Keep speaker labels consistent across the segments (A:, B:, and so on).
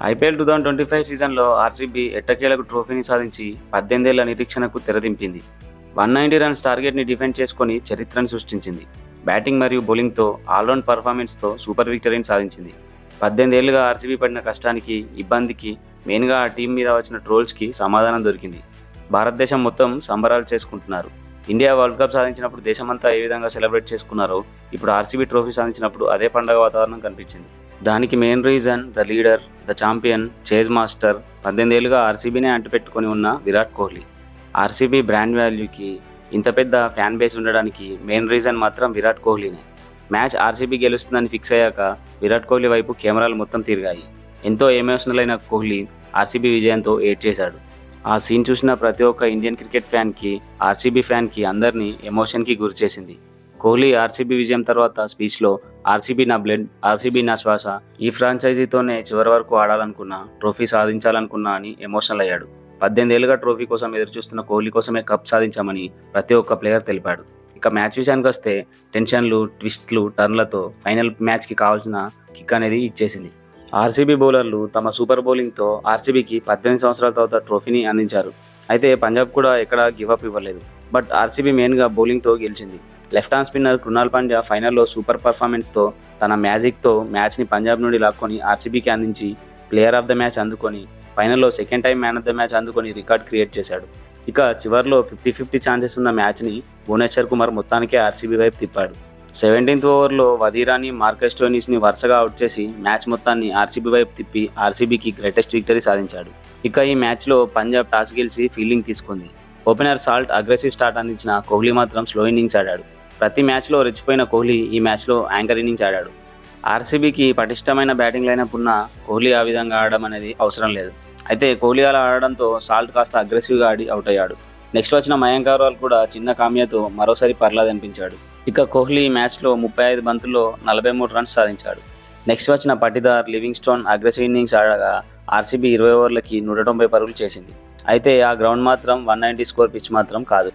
A: IPL 2025 సీజన్లో RCB ఎట్టకేలకు ట్రోఫీని సాధించి 18 ఏళ్ల నిరీక్షణకు తెరదింపింది. 190 రన్స్ టార్గెట్ని డిఫెండ్ చేసుకొని చరిత్రను సృష్టించింది. బ్యాటింగ్ మరియు బౌలింగ్తో ఆల్రౌండ్ పర్ఫార్మెన్స్తో సూపర్ విక్టరీని సాధించింది. 18 ఏళ్లుగా ఆర్సీబీ పడిన కష్టానికి, ఇబ్బందికి, మెయిన్గా ఆ టీం మీద వచ్చిన ట్రోల్స్కి సమాధానం దొరికింది. భారతదేశం మొత్తం సంబరాలు చేసుకుంటున్నారు. ఇండియా వరల్డ్ కప్ సాధించినప్పుడు దేశమంతా ఏ విధంగా సెలబ్రేట్ చేసుకున్నారో ఇప్పుడు ఆర్సీబీ ట్రోఫీ సాధించినప్పుడు అదే పండగ వాతావరణం కనిపించింది. దానికి main reason the leader, the champion, chase master, 18 ఏళ్లుగా ఆర్సీబీనే అంటిపెట్టుకొని ఉన్న విరాట్ కోహ్లీ. ఆర్సీబీ బ్రాండ్ వాల్యూకి, ఇంత పెద్ద ఫ్యాన్ బేస్ ఉండడానికి మెయిన్ రీజన్ మాత్రం విరాట్ కోహ్లీనే. మ్యాచ్ ఆర్సీబీ గెలుస్తుందని ఫిక్స్ అయ్యాక విరాట్ కోహ్లీ వైపు కెమెరాలు మొత్తం తిరిగాయి. ఎంతో ఎమోషనల్ అయిన కోహ్లీ ఆర్సీబీ విజయంతో ఏడ్ చేశాడు. ఆ సీన్ చూసిన ప్రతి ఒక్క ఇండియన్ క్రికెట్ ఫ్యాన్కి, ఆర్సీబీ ఫ్యాన్కి అందరినీ ఎమోషన్కి గురి చేసింది. కోహ్లీ ఆర్సీబీ విజయం తర్వాత స్పీచ్లో ఆర్సీబీ నా బ్లడ్, ఆర్సీబీ నా శ్వాస, ఈ ఫ్రాంచైజీతోనే చివరి వరకు ఆడాలనుకున్నా, ట్రోఫీ సాధించాలనుకున్నా అని ఎమోషనల్ అయ్యాడు. 18 ఏళ్లుగా ట్రోఫీ కోసం ఎదురుచూస్తున్న కోహ్లీ కోసమే కప్ సాధించామని ప్రతి ఒక్క ప్లేయర్ తెలిపాడు. ఇక మ్యాచ్ విషయానికి వస్తే టెన్షన్లు, ట్విస్ట్లు, టర్న్లతో ఫైనల్ మ్యాచ్కి కావాల్సిన కిక్ అనేది ఇచ్చేసింది. ఆర్సీబీ బౌలర్లు తమ సూపర్ బౌలింగ్తో ఆర్సీబీకి 18 సంవత్సరాల తర్వాత ట్రోఫీని అందించారు. అయితే పంజాబ్ కూడా ఎక్కడా గివప్ ఇవ్వలేదు. బట్ ఆర్సీబీ మెయిన్గా బౌలింగ్తో గెలిచింది. Left hand spinner Krunal Pandya ఫైనల్లో సూపర్ పర్ఫార్మెన్స్తో తన మ్యాజిక్తో మ్యాచ్ని పంజాబ్ నుండి లాక్కొని ఆర్సీబీకి అందించి ప్లేయర్ ఆఫ్ ద మ్యాచ్ అందుకొని ఫైనల్లో second time man of the match అందుకొని రికార్డ్ క్రియేట్ చేశాడు. ఇక చివరిలో 50-50 ఛాన్సెస్ ఉన్న మ్యాచ్ని భువనేశ్వర్ కుమార్ మొత్తానికే ఆర్సీబీ వైపు తిప్పాడు. 17th ఓవర్లో వదీరాని, మార్కస్ స్టోయినిస్ని వరుసగా అవుట్ చేసి మ్యాచ్ మొత్తాన్ని ఆర్సీబీ వైపు తిప్పి ఆర్సీబీకి గ్రేటెస్ట్ విక్టరీ సాధించాడు. ఇక ఈ మ్యాచ్లో పంజాబ్ టాస్ గెలిచి ఫీల్డింగ్ తీసుకుంది. ఓపెనర్ సాల్ట్ అగ్రెసివ్ స్టార్ట్ అందించిన కోహ్లీ మాత్రం స్లో ఇన్నింగ్స్ ఆడాడు. ప్రతి మ్యాచ్లో రెచ్చిపోయిన కోహ్లీ ఈ మ్యాచ్లో యాంకర్ ఇన్నింగ్స్ ఆడాడు. ఆర్సీబీకి పటిష్టమైన బ్యాటింగ్ లైనప్ ఉన్న కోహ్లీ ఆ విధంగా ఆడడం అనేది అవసరం లేదు. అయితే కోహ్లీ అలా ఆడడంతో సాల్ట్ కాస్త అగ్రెసివ్గా ఆడి అవుట్ అయ్యాడు. నెక్స్ట్ వచ్చిన మయాంక్ అగర్వాల్ కూడా చిన్న కామ్యాతో మరోసారి పర్లాదనిపించాడు. ఇక కోహ్లీ మ్యాచ్లో 35 బంతుల్లో 43 రన్స్ సాధించాడు. నెక్స్ట్ వచ్చిన పటిదార్, లివింగ్స్టోన్ అగ్రెసివ్ ఇన్నింగ్స్ ఆడగా ఆర్సీబీ 20 ఓవర్లకి 190 పరుగులు చేసింది. అయితే ఆ గ్రౌండ్ మాత్రం 190 స్కోర్ పిచ్ మాత్రం కాదు.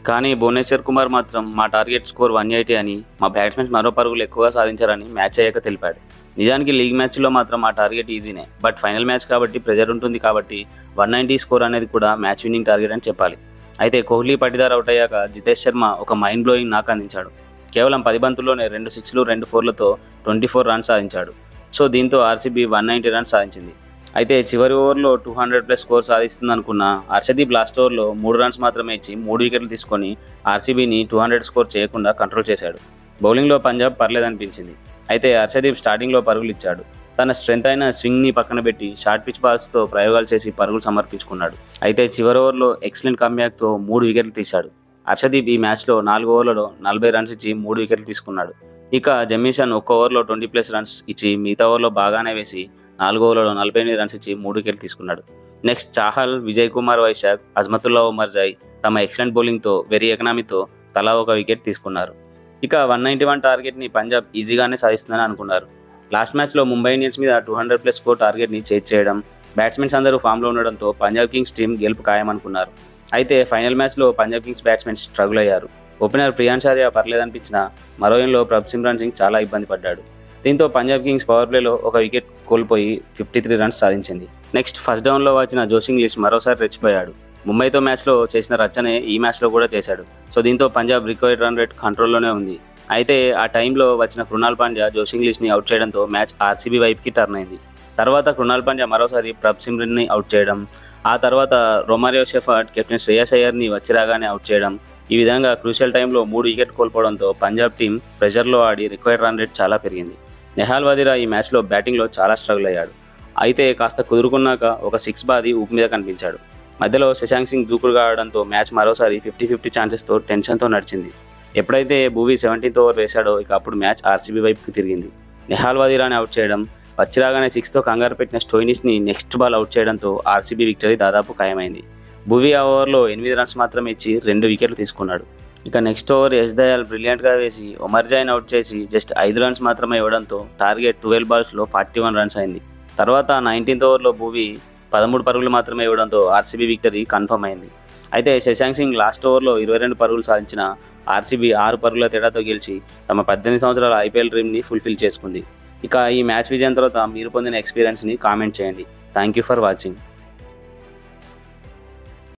A: కానీ భువనేశ్వర్ కుమార్ మాత్రం మా టార్గెట్ స్కోర్ 180 అని, మా బ్యాట్స్మెన్స్ మరో పరుగులు ఎక్కువగా సాధించారని మ్యాచ్ అయ్యాక తెలిపాడు. నిజానికి లీగ్ మ్యాచ్లో మాత్రం ఆ టార్గెట్ ఈజీనే. బట్ ఫైనల్ మ్యాచ్ కాబట్టి ప్రెజర్ ఉంటుంది కాబట్టి 190 స్కోర్ అనేది కూడా మ్యాచ్ విన్నింగ్ టార్గెట్ అని చెప్పాలి. అయితే కోహ్లీ, పటిదార్ అవుట్ అయ్యాక జితేష్ శర్మ ఒక మైండ్ బ్లోయింగ్ నాక్ అందించాడు. కేవలం 10 బంతుల్లోనే 2 సిక్స్లు, 2 ఫోర్లతో 24 రన్స్ సాధించాడు. సో దీంతో ఆర్సీబీ 190 రన్స్ సాధించింది. అయితే చివరి ఓవర్లో 200+ స్కోర్ సాధిస్తుందనుకున్న హర్షదీప్ లాస్ట్ ఓవర్లో 3 రన్స్ మాత్రమే ఇచ్చి 3 వికెట్లు తీసుకొని ఆర్సీబీని 200 స్కోర్ చేయకుండా కంట్రోల్ చేశాడు. బౌలింగ్లో పంజాబ్ పర్లేదనిపించింది. అయితే హర్షదీప్ స్టార్టింగ్లో పరుగులు ఇచ్చాడు. తన స్ట్రెంత్ అయిన స్వింగ్ని పక్కన పెట్టి షార్ట్ పిచ్ బాల్స్తో ప్రయోగాలు చేసి పరుగులు సమర్పించుకున్నాడు. అయితే చివరి ఓవర్లో ఎక్సలెంట్ కమ్బ్యాక్తో 3 వికెట్లు తీశాడు. హర్షదీప్ ఈ మ్యాచ్లో 4 ఓవర్లలో 40 రన్స్ ఇచ్చి 3 వికెట్లు తీసుకున్నాడు. ఇక జమీసన్ 1 ఓవర్లో 20+ రన్స్ ఇచ్చి మిగతా ఓవర్లో బాగానే వేసి 4 ఓవర్లలో 48 రన్స్ ఇచ్చి 3 వికెట్లు తీసుకున్నాడు. నెక్స్ట్ చాహల్, విజయ్ కుమార్ వైశాఖ్, అజ్మతుల్లా ఉమర్ జై తమ ఎక్సలెంట్ బౌలింగ్తో వెరీ ఎకనామీతో తలా ఒక వికెట్ తీసుకున్నారు. ఇక 191 టార్గెట్ని పంజాబ్ ఈజీగానే సాధిస్తుందని అనుకున్నారు. లాస్ట్ మ్యాచ్లో ముంబై ఇండియన్స్ మీద 200+ స్కోర్ టార్గెట్ని చేజ్ చేయడం, బ్యాట్స్మెన్స్ అందరూ ఫామ్లో ఉండడంతో పంజాబ్ కింగ్స్ టీం గెలుపు ఖాయమనుకున్నారు. అయితే ఫైనల్ మ్యాచ్లో పంజాబ్ కింగ్స్ బ్యాట్స్మెన్ స్ట్రగుల్ అయ్యారు. ఓపెనర్ ప్రియాంశార్య పర్లేదనిపించినా మరో ఇన్లో ప్రభ్-సిమ్రాన్ సింగ్ చాలా ఇబ్బంది పడ్డాడు. దీంతో పంజాబ్ కింగ్స్ పవర్ ప్లేలో ఒక వికెట్ కోల్పోయి 53 రన్స్ సాధించింది. నెక్స్ట్ ఫస్ట్ డౌన్లో వచ్చిన జోస్ ఇంగ్లీష్ మరోసారి రెచ్చిపోయాడు. ముంబైతో మ్యాచ్లో చేసిన రచ్చనే ఈ మ్యాచ్లో కూడా చేశాడు. సో దీంతో పంజాబ్ రిక్వైర్డ్ రన్ రేట్ కంట్రోల్లోనే ఉంది. అయితే ఆ టైంలో వచ్చిన కృణాల్ పాండ్యా జోస్ ఇంగ్లీష్ని అవుట్ చేయడంతో మ్యాచ్ ఆర్సీబీ వైపుకి టర్న్ అయింది. తర్వాత కృణాల్ పాండ్యా మరోసారి ప్రభ్-సిమ్రాన్ని అవుట్ చేయడం, ఆ తర్వాత రొమారియో షెఫర్డ్, కెప్టెన్ శ్రేయస్ అయ్యర్ని వచ్చిరాగానే అవుట్ చేయడం, ఈ విధంగా క్రూషియల్ టైంలో 3 వికెట్ కోల్పోవడంతో పంజాబ్ టీం ప్రెషర్లో ఆడి రిక్వైర్డ్ రన్ రేట్ చాలా పెరిగింది. నెహాల్ వదీరా ఈ మ్యాచ్లో బ్యాటింగ్లో చాలా స్ట్రగుల్ అయ్యాడు. అయితే కాస్త కుదురుకున్నాక ఒక 6 బాది ఊపు మీద కనిపించాడు. మధ్యలో శశాంక్ సింగ్ దూకుడుగా ఆడడంతో మ్యాచ్ మరోసారి 50-50 ఛాన్సెస్తో టెన్షన్తో నడిచింది. ఎప్పుడైతే భువీ 17th ఓవర్ వేశాడో ఇక అప్పుడు మ్యాచ్ ఆర్సీబీ వైపుకి తిరిగింది. నెహాల్ వదీరాని అవుట్ చేయడం, వచ్చిరాగానే 6తో కంగారు పెట్టిన స్టోయినిస్ని నెక్స్ట్ బాల్ అవుట్ చేయడంతో ఆర్సీబీ విక్టరీ దాదాపు ఖాయమైంది. భువీ ఆ ఓవర్లో 8 రన్స్ మాత్రమే ఇచ్చి 2 వికెట్లు తీసుకున్నాడు. ఇక నెక్స్ట్ ఓవర్ యశ్ దయాల్ బ్రిలియంట్గా వేసి ఒమర్ జైన్ అవుట్ చేసి జస్ట్ 5 రన్స్ మాత్రమే ఇవ్వడంతో టార్గెట్ 12 బాల్స్లో 41 రన్స్ అయింది. తర్వాత 19th ఓవర్లో భువీ 13 పరుగులు మాత్రమే ఇవ్వడంతో ఆర్సీబీ విక్టరీ కన్ఫర్మ్ అయింది. అయితే శశాంక్ సింగ్ లాస్ట్ ఓవర్లో 22 పరుగులు సాధించిన ఆర్సీబీ 6 పరుగుల తేడాతో గెలిచి తమ 18 సంవత్సరాల ఐపీఎల్ డ్రీమ్ని ఫుల్ఫిల్ చేసుకుంది. ఇక ఈ మ్యాచ్ విజయం తర్వాత మీరు పొందిన ఎక్స్పీరియన్స్ని కామెంట్ చేయండి. Thank you for watching.